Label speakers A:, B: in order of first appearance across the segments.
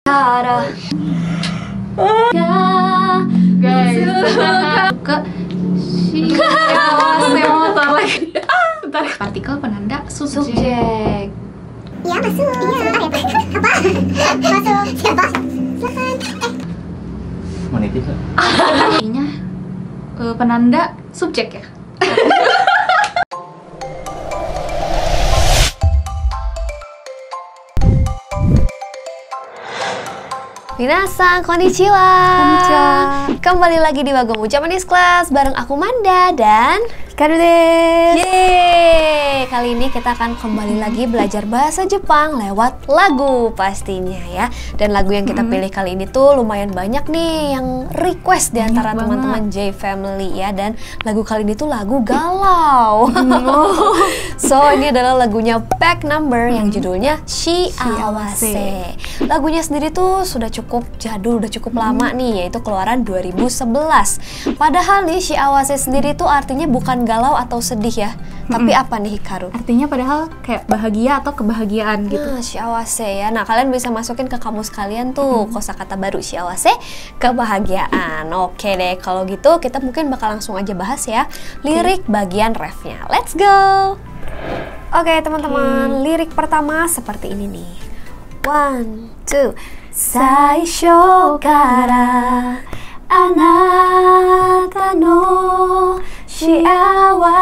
A: Cara.
B: Guys, ke siawase motor lagi. Bentar. Partikel penanda subjek.
C: Iya masuk. Iya. Apa? Masuk. Siapa? Silakan.
D: Mau nitip nggak?
B: Artinya penanda subjek ya.
A: Minasan, konnichiwa. Kembali lagi di Wagomu Japanese Class bareng aku Manda dan Hikaru desu. Yeay, kali ini kita akan kembali lagi belajar bahasa Jepang lewat lagu pastinya ya. Dan lagu yang kita pilih kali ini tuh lumayan banyak nih yang request di antara teman-teman J Family ya. Dan lagu kali ini tuh lagu galau. So, ini adalah lagunya Back Number yang judulnya Shiawase. Lagunya sendiri tuh sudah cukup jadul, udah cukup lama nih, yaitu keluaran 2011. Padahal nih Shiawase sendiri tuh artinya bukan galau atau sedih ya, tapi apa nih Hikaru?
B: Artinya padahal kayak bahagia atau kebahagiaan gitu.
A: Nah, Shiawase ya. Nah, kalian bisa masukin ke kamus kalian tuh kosakata baru Shiawase, kebahagiaan. Oke deh, kalau gitu kita mungkin bakal langsung aja bahas ya lirik bagian refnya. Let's go. Oke teman-teman, lirik pertama seperti ini nih. 1, 2. 最初からあなたの幸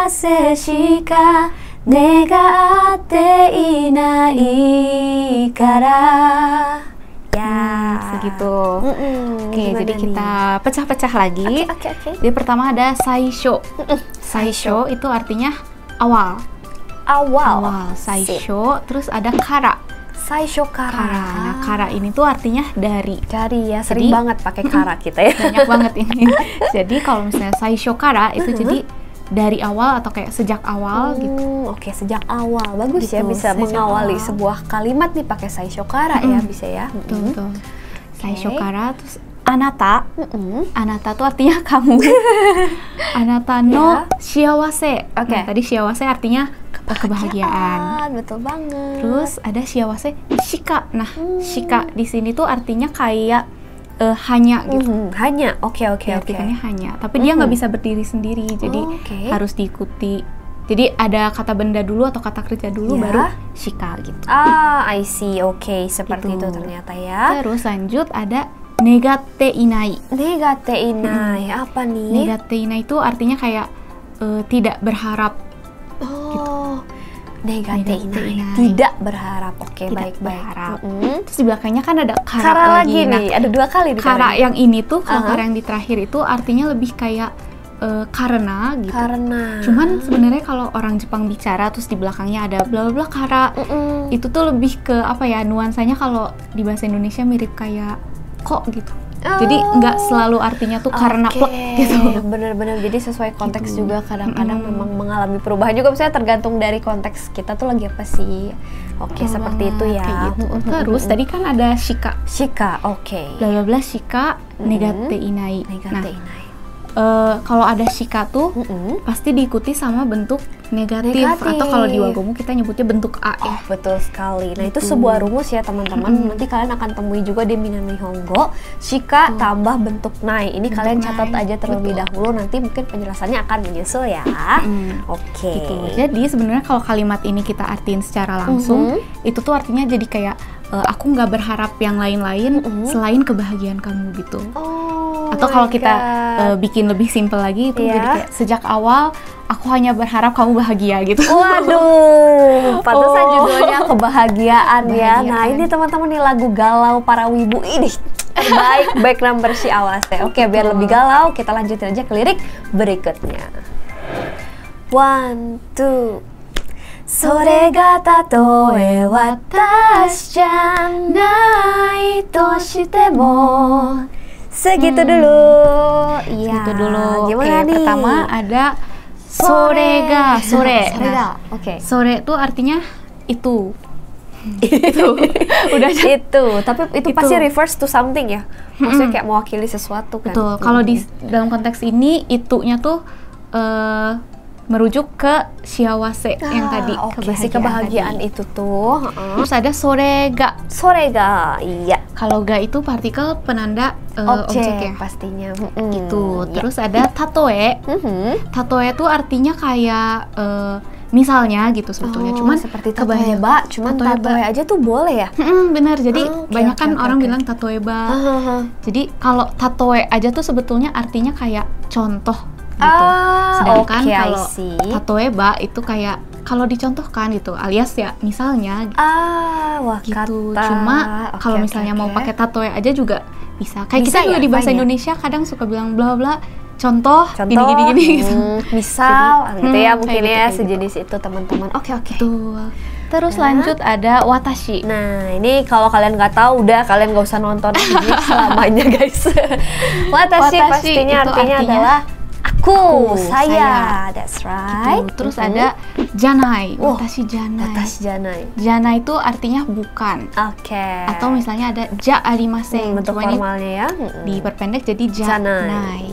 A: せしか願っていないからya
B: segitu. Oke, jadi kita pecah-pecah lagi.
A: Oke.
B: Jadi pertama ada saisho. Saisho itu artinya awal.
A: Awal.
B: Saisho. Terus ada kara.
A: Saisho kara.
B: Nah, kara ini tuh artinya dari.
A: Dari ya, sering banget pakai kara kita ya.
B: Banyak banget ini. Jadi kalau misalnya saisho kara itu jadi dari awal atau kayak sejak awal gitu.
A: Oke, sejak awal. Bagus
B: gitu,
A: ya, bisa mengawali
B: awal.
A: sebuah kalimat nih pakai saisho kara ya, bisa ya.
B: Betul. Saisho kara, terus anata. Anata tuh artinya kamu. Anata no shiawase.
A: Oke.
B: Nah, tadi shiawase artinya kebahagiaan.
A: Betul banget.
B: Terus ada shiawase shika. Nah, shika di sini tuh artinya kayak hanya gitu.
A: Hanya. Oke.
B: Artinya hanya. Tapi dia nggak bisa berdiri sendiri. Jadi harus diikuti. Jadi ada kata benda dulu atau kata kerja dulu baru shika gitu.
A: I see. Oke, seperti itu ternyata ya.
B: Terus lanjut ada negatte inai.
A: Negatte inai. Apa nih?
B: Negatte inai itu artinya kayak tidak berharap.
A: Negatte inai. Tidak berharap. Oke, baik.
B: Berharap. Terus di belakangnya kan ada
A: kara lagi nih. Ada 2 kali di
B: kara yang ini tuh, kalau kara yang di terakhir itu artinya lebih kayak karena gitu.
A: Karena.
B: Cuman sebenarnya kalau orang Jepang bicara terus di belakangnya ada bla bla bla kara, itu tuh lebih ke apa ya, nuansanya kalau di bahasa Indonesia mirip kayak kok gitu. Jadi nggak selalu artinya tuh karena plek gitu.
A: Bener-bener, jadi sesuai konteks juga kadang-kadang memang mengalami perubahan juga, misalnya tergantung dari konteks kita tuh lagi apa sih. Oke, seperti itu ya.
B: Gitu. Terus tadi kan ada shika.
A: Shika, oke.
B: Bla bla bla shika negatte inai.
A: Negatte inai.
B: Kalau ada shika tuh pasti diikuti sama bentuk negatif. Atau kalau di Wagomu kita nyebutnya bentuk A ya.
A: Betul sekali. Nah, itu sebuah rumus ya teman-teman. Nanti kalian akan temui juga di Minnan Nihongo. Shika tambah bentuk nai. Ini kalian catat aja terlebih dahulu. Nanti mungkin penjelasannya akan menyusul ya. Oke.
B: Gitu. Jadi sebenarnya kalau kalimat ini kita artiin secara langsung, itu tuh artinya jadi kayak aku nggak berharap yang lain-lain selain kebahagiaan kamu gitu. Atau kalau kita bikin lebih simpel lagi itu jadi kayak sejak awal aku hanya berharap kamu bahagia gitu.
A: Waduh, pantesan judulnya kebahagiaan ya. Nah, ini teman-teman nih lagu galau para wibu ini terbaik, Back Number Shiawase. Oke, biar lebih galau kita lanjutin aja ke lirik berikutnya. 1, 2. それがたとえ私じゃないとしても Segitu dulu. Iya.
B: Segitu dulu.
A: Gimana nih?
B: Pertama ada sorega. Sore.
A: Oke.
B: Sore itu artinya itu. Itu. Udah
A: itu. Tapi itu pasti refers to something ya. Maksudnya kayak mewakili sesuatu kan.
B: Betul. Kalau di dalam konteks ini itunya tuh merujuk ke shiawase yang tadi,
A: kebahagiaan itu tuh.
B: Terus ada sorega.
A: Sorega, iya.
B: Kalau ga itu partikel penanda objek ya.
A: Pastinya.
B: Gitu. Terus ada tatoe. Tatoe itu artinya kayak misalnya gitu sebetulnya. Cuman
A: seperti tatoeba, cuman tatoe aja tuh boleh ya?
B: Benar. Jadi banyak kan orang bilang tatoeba. Jadi kalau tatoe aja tuh sebetulnya artinya kayak contoh gitu. Sedangkan kalau tatoeba itu kayak kalau dicontohkan gitu, alias ya misalnya gitu. Cuma kalau misalnya mau pakai tatoe aja juga bisa. Kayak bisa kita juga di bahasa Indonesia kadang suka bilang bla bla contoh gini gitu.
A: Misal gitu ya mungkin
B: gitu,
A: ya sejenis itu teman-teman. Oke.
B: Terus lanjut ada watashi.
A: Nah ini kalau kalian nggak tahu udah kalian nggak usah nonton ini selamanya guys. Watashi pastinya artinya adalah aku, saya. That's right.
B: Gitu. Terus ada janai. Watashi janai. Janai itu artinya bukan. Atau misalnya ada ja arimasen.
A: Bentuk formalnya ya.
B: Diperpendek jadi janai.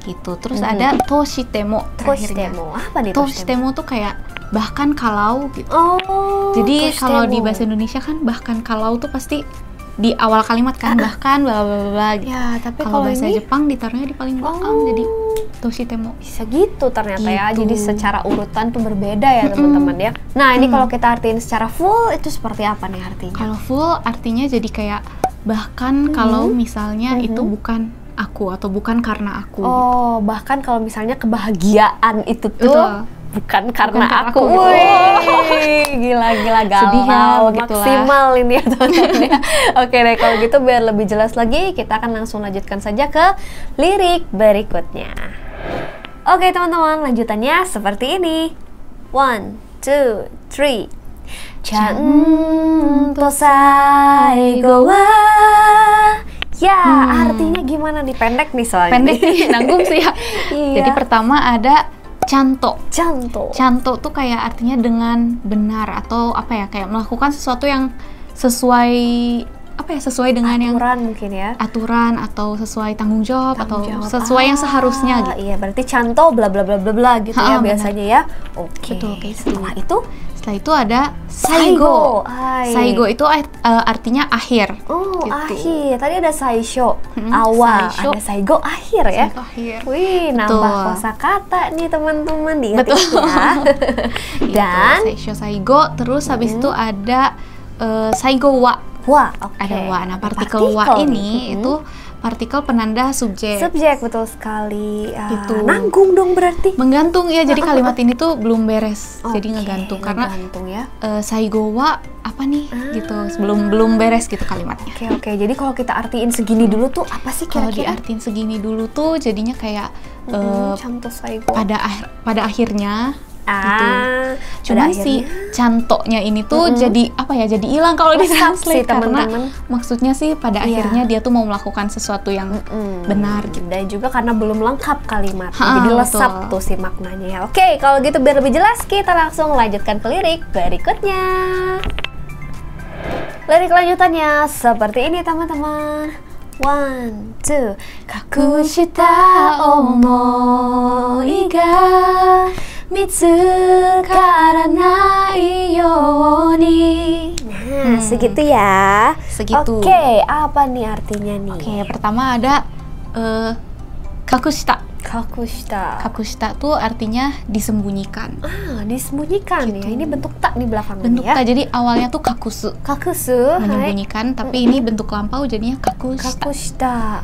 B: Gitu. Terus ada toshitemo.
A: Apa nih
B: toshitemo tuh kayak bahkan kalau gitu. Jadi kalau di bahasa Indonesia kan bahkan kalau tuh pasti di awal kalimat kan bahkan bla bla bla gitu.
A: Ya, tapi
B: kalau bahasa Jepang ditaruhnya di paling belakang jadi toshitemo.
A: Bisa gitu ternyata ya. Jadi secara urutan tuh berbeda ya teman-teman ya. Nah, ini kalau kita artiin secara full itu seperti apa nih artinya?
B: Kalau full artinya jadi kayak bahkan kalau misalnya itu bukan aku atau bukan karena aku.
A: Bahkan kalau misalnya kebahagiaan itu tuh bukan karena aku. Gila galau maksimal ini ya teman-teman ya. Oke deh kalau gitu biar lebih jelas lagi kita akan langsung lanjutkan saja ke lirik berikutnya. Oke teman-teman lanjutannya seperti ini. 1, 2, 3 Chanto saigo wa. Ya artinya gimana nih? Pendek nih soalnya.
B: Pendek nih nanggung sih ya. Jadi pertama ada Canto tuh kayak artinya dengan benar atau apa ya, kayak melakukan sesuatu yang sesuai sesuai dengan
A: aturan
B: yang
A: mungkin ya,
B: aturan atau sesuai tanggung jawab atau sesuai yang seharusnya gitu.
A: Iya berarti canto bla bla bla bla bla gitu ya biasanya ya.
B: Betul, kayak
A: setelah
B: itu ada saigo. Saigo itu artinya akhir.
A: Gitu. Akhir. Tadi ada saisho awal, ada saigo akhir ya.
B: Saigo akhir.
A: Wih, nambah kosakata nih teman-teman diingat ya. Dan
B: saisho saigo, terus habis itu ada saigo wa. Ada wa. Nah, partikel wa ini itu partikel penanda subjek.
A: Betul sekali.
B: Itu
A: nanggung dong berarti.
B: Menggantung ya. Jadi kalimat ini tuh belum beres. Jadi ngegantung karena
A: ya.
B: Saigo wa apa nih gitu. Belum beres gitu kalimatnya.
A: Oke. Jadi kalau kita artiin segini dulu tuh apa sih kira-kira?
B: Kalau diartiin segini dulu tuh jadinya kayak
A: canto saigo.
B: Pada akhirnya gitu. Cuman si cantonya ini tuh jadi apa ya, jadi hilang kalau ditranslate karena maksudnya sih pada akhirnya dia tuh mau melakukan sesuatu yang benar gitu.
A: Dan juga karena belum lengkap kalimat jadi lesap tuh si maknanya ya. Oke, kalau gitu biar lebih jelas kita langsung lanjutkan ke lirik berikutnya. Lirik lanjutannya seperti ini teman-teman. 1, 2 Kakushita omoi ga mitsukaranai youni. Nah, segitu ya.
B: Segitu.
A: Oke, apa nih artinya nih?
B: Oke, pertama ada kakushita. Kakushita tuh artinya disembunyikan.
A: Disembunyikan gitu. Ya. Ini bentuk tak di belakangnya
B: bentuk
A: ya.
B: Tak, jadi awalnya tuh kakusu. Menyembunyikan, tapi ini bentuk lampau jadinya kakushita.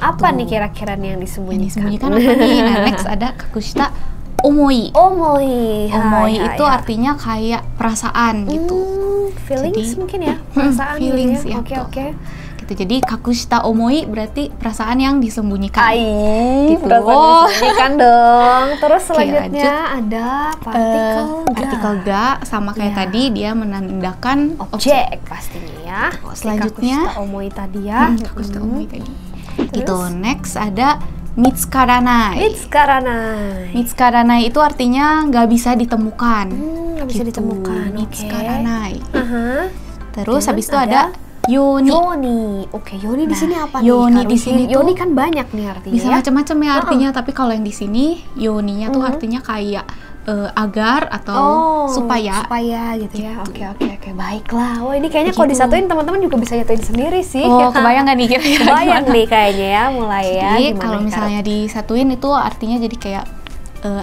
A: Apa nih kira-kira nih yang disembunyikan?
B: Yang disembunyikan apa nih? Nah, next ada kakushita omoi. Omoi itu artinya kayak perasaan gitu.
A: Feelings mungkin ya? Perasaan
B: feelings
A: gitu ya.
B: Ya. Oke. Jadi kakushita omoi berarti perasaan yang disembunyikan.
A: Gitu. Perasaan disembunyikan dong. Terus selanjutnya ada
B: partikel ga sama kayak tadi dia menandakan
A: objek pastinya ya.
B: Selanjutnya
A: kakushita omoi tadi ya.
B: Kakushita omoi tadi. Gitu. Next ada mitsukaranai. Mitsukaranai itu artinya nggak bisa ditemukan.
A: Nggak bisa ditemukan.
B: Mitsukaranai. Terus habis itu ada Yoni.
A: Yoni di sini apa nih?
B: Yoni di sini
A: Yoni kan banyak nih artinya.
B: Bisa macam-macam ya artinya, tapi kalau yang di sini Yoninya tuh artinya kayak agar atau supaya
A: gitu ya. Oke, baiklah. Wah, ini kayaknya kalau disatuin teman-teman juga bisa nyatuin sendiri sih.
B: Kebayang nggak nih kira-kira?
A: Kebayang nih kayaknya ya, mulai ya.
B: Jadi kalau misalnya disatuin itu artinya jadi kayak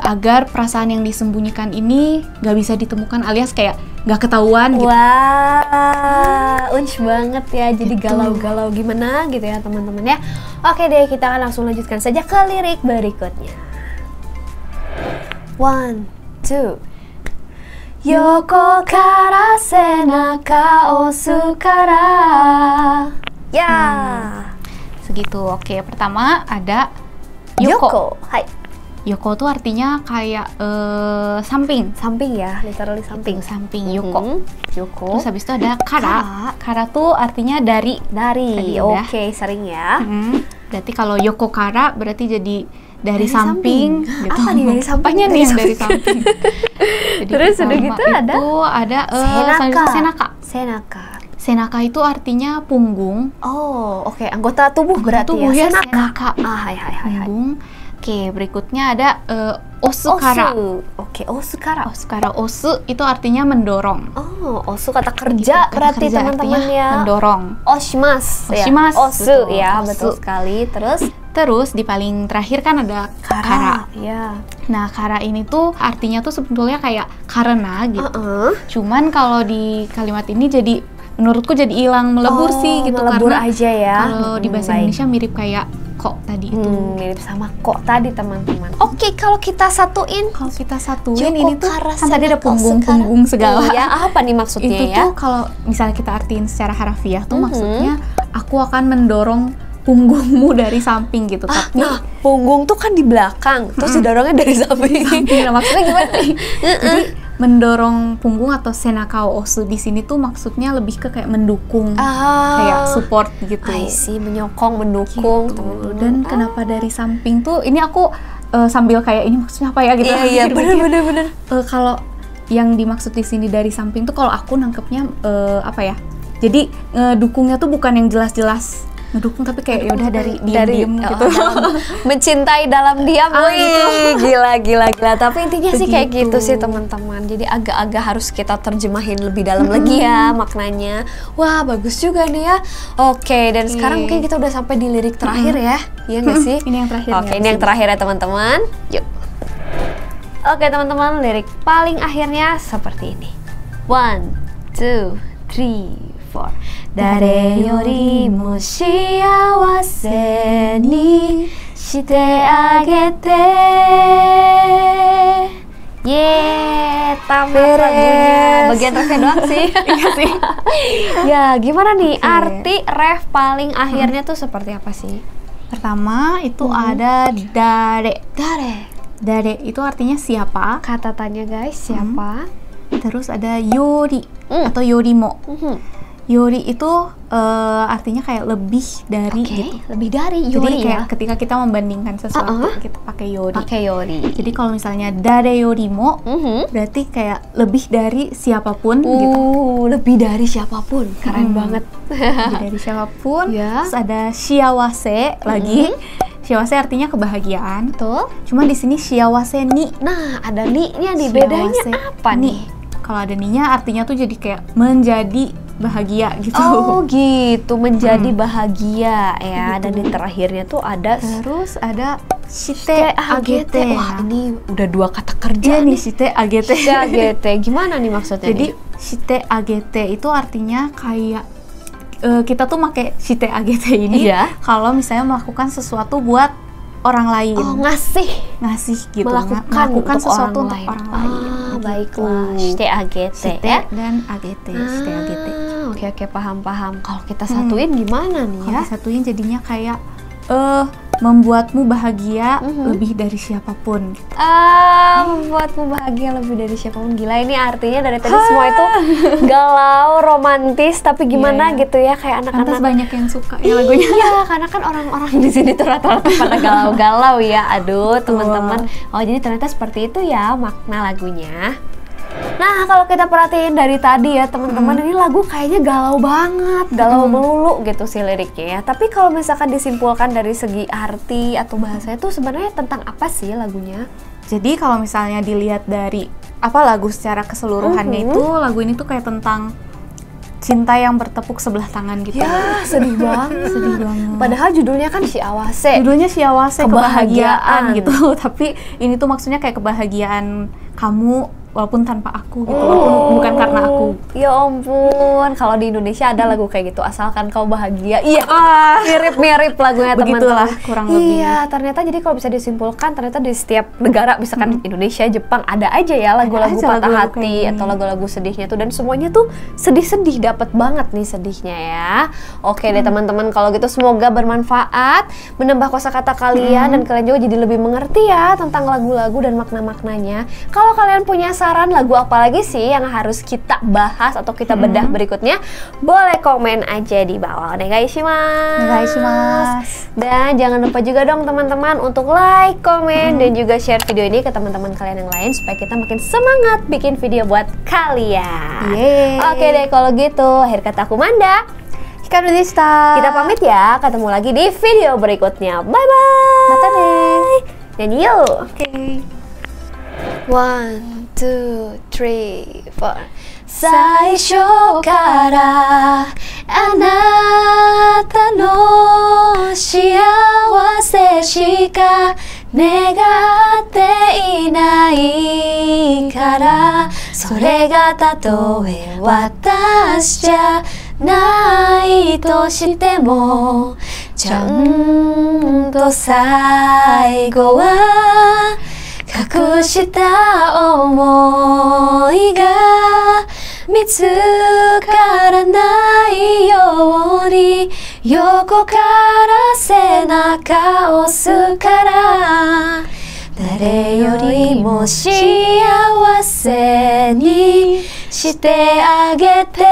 B: agar perasaan yang disembunyikan ini nggak bisa ditemukan, alias kayak nggak ketahuan gitu.
A: Wah, unch banget ya. Jadi galau-galau gimana gitu ya teman-teman ya. Oke deh, kita akan langsung lanjutkan saja ke lirik berikutnya. 1, 2. Yoko kara senaka osu kara. Ya.
B: Segitu. Oke, pertama ada Yoko.
A: Hai.
B: Yoko tuh artinya kayak samping
A: Ya, literally samping.
B: Yoko. Terus habis itu ada kara. Kara tuh artinya dari.
A: Oke, sering ya.
B: Berarti kalau Yoko kara berarti jadi dari samping. Gitu.
A: Apa nih dari samping?
B: Apanya nih yang dari samping? Jadi
A: terus udah gitu ada
B: Senaka itu artinya punggung.
A: Oh, oke. Anggota tubuh berarti ya.
B: Senaka.
A: Hai.
B: Punggung. Oke, berikutnya ada osukara.
A: Oke, osukara.
B: Osu itu artinya mendorong.
A: Oh, osu kata kerja berarti teman-teman ya.
B: Mendorong.
A: Oshimasu. Osu ya, betul sekali.
B: Terus di paling terakhir kan ada kara.
A: Ya.
B: Nah, kara ini tuh artinya tuh sebetulnya kayak karena gitu. Cuman kalau di kalimat ini jadi menurutku jadi hilang melebur sih gitu,
A: melebur
B: karena
A: aja ya.
B: Kalau di bahasa Indonesia mirip kayak kok tadi itu.
A: Mirip sama kok tadi teman-teman. Oke, kalau kita satuin
B: ini tuh kan tadi ada punggung segala.
A: Iya, apa nih maksudnya
B: itu
A: ya?
B: Tuh kalau misalnya kita artiin secara harfiah tuh maksudnya aku akan mendorong punggungmu dari samping gitu. Tapi
A: punggung tuh kan di belakang, terus didorongnya dari samping.
B: Nah, maksudnya gimana nih? Jadi mendorong punggung atau senakao osu di sini tuh maksudnya lebih ke kayak mendukung, kayak support gitu.
A: Menyokong, mendukung.
B: Gitu. Dan kenapa dari samping tuh? Ini aku sambil kayak ini maksudnya apa ya gitu.
A: Iya, bener.
B: Kalau yang dimaksud di sini dari samping tuh kalau aku nangkepnya apa ya? Jadi dukungnya tuh bukan yang jelas-jelas ngedukung, tapi kayak yaudah dari diam-diam gitu.
A: Mencintai dalam diam. Gila. Tapi intinya sih kayak gitu sih teman-teman. Jadi agak-agak harus kita terjemahin lebih dalam lagi ya maknanya. Wah, bagus juga nih ya. Oke, dan sekarang mungkin kita udah sampai di lirik terakhir ya. Iya nggak sih?
B: Ini yang terakhir.
A: Oke, ini yang terakhir ya teman-teman. Yuk. Oke teman-teman, lirik paling akhirnya seperti ini. 1, 2, 3, 4. Dare yori mo shiawase ni shite agete. Tamat lagunya. Bagian refnya doang sih. Iya sih. Ya, gimana nih arti ref paling akhirnya tuh seperti apa sih?
B: Pertama itu ada dare. Dare itu artinya siapa?
A: Kata tanya guys, siapa?
B: Terus ada yori atau yorimo. Yori itu artinya kayak lebih dari gitu.
A: Lebih dari yori.
B: Jadi kayak ketika kita membandingkan sesuatu kita pakai yori. Jadi kalau misalnya dare yorimo berarti kayak lebih dari siapapun gitu.
A: Lebih dari siapapun. Keren banget.
B: Lebih dari siapapun. Terus ada shiawase lagi. Shiawase artinya kebahagiaan.
A: Betul.
B: Cuma di sini shiawase ni.
A: Nah, ada ni-nya nih. Bedanya apa nih?
B: Kalau ada ni-nya artinya tuh jadi kayak menjadi bahagia gitu.
A: Oh gitu, menjadi bahagia ya. Dan di terakhirnya tuh ada
B: terus ada shite agete.
A: Wah, ini udah 2 kata kerja nih.
B: Shite agete.
A: Gimana nih maksudnya?
B: Jadi shite agete itu artinya kayak kita tuh pakai shite agete ini kalau misalnya melakukan sesuatu buat orang lain.
A: Ngasih gitu.
B: Melakukan sesuatu untuk orang lain.
A: Baiklah. Shite agete ya.
B: Dan agete. Shite agete.
A: Oke, paham. Kalau kita satuin gimana nih ya?
B: Kalau disatuin jadinya kayak membuatmu bahagia lebih dari siapapun.
A: Membuatmu bahagia lebih dari siapapun. Gila, ini artinya dari tadi semua itu galau, romantis, tapi gimana gitu ya, kayak anak-anak.
B: Pantas banyak yang suka ya lagunya.
A: Iya, karena kan orang-orang di sini tuh rata-rata pada galau-galau ya. Aduh, teman-teman. Oh, jadi ternyata seperti itu ya makna lagunya. Nah, kalau kita perhatiin dari tadi ya teman-teman, ini lagu kayaknya galau banget, galau melulu gitu sih liriknya ya. Tapi kalau misalkan disimpulkan dari segi arti atau bahasanya tuh sebenarnya tentang apa sih lagunya?
B: Jadi kalau misalnya dilihat dari lagu secara keseluruhannya itu, lagu ini tuh kayak tentang cinta yang bertepuk sebelah tangan gitu.
A: Ya, sedih banget.
B: Sedih banget.
A: Padahal judulnya kan Shiawase.
B: Judulnya Shiawase, kebahagiaan
A: Kebahagiaan.
B: gitu. Tapi ini tuh maksudnya kayak kebahagiaan kamu walaupun tanpa aku gitu, walaupun bukan karena aku.
A: Ya ampun, kalau di Indonesia ada lagu kayak gitu, asalkan kau bahagia. Iya, mirip-mirip lagunya
B: Begitulah
A: teman-teman.
B: kurang lebih.
A: Iya, ternyata jadi kalau bisa disimpulkan, ternyata di setiap negara, misalkan Indonesia, Jepang, ada aja ya lagu-lagu
B: aja
A: patah
B: lagu-lagu
A: hati
B: kayak
A: atau lagu-lagu sedihnya tuh, dan semuanya tuh sedih-sedih, dapat banget nih sedihnya ya. Oke deh teman-teman, kalau gitu semoga bermanfaat, menambah kosakata kalian dan kalian juga jadi lebih mengerti ya tentang lagu-lagu dan makna-maknanya. Kalau kalian punya saran lagu apa lagi sih yang harus kita bahas atau kita bedah berikutnya, boleh komen aja di bawah.
B: Onegaishimasu.
A: Dan jangan lupa juga dong teman-teman untuk like, komen, dan juga share video ini ke teman-teman kalian yang lain supaya kita makin semangat bikin video buat kalian.
B: Yeay.
A: Oke deh kalau gitu, akhir kata aku Manda.
B: Hikaru deshita.
A: Kita pamit ya, ketemu lagi di video berikutnya. Bye-bye.
B: Mata deh.
A: Dan yuk.
B: Oke.
A: 1, 2, 3, 4最初からあなたの幸せしか願っていないからそれがたとえ私じゃないとしてもちゃんと最後は隠した思いが見つからないように横から背中押すから誰よりも幸せにしてあげて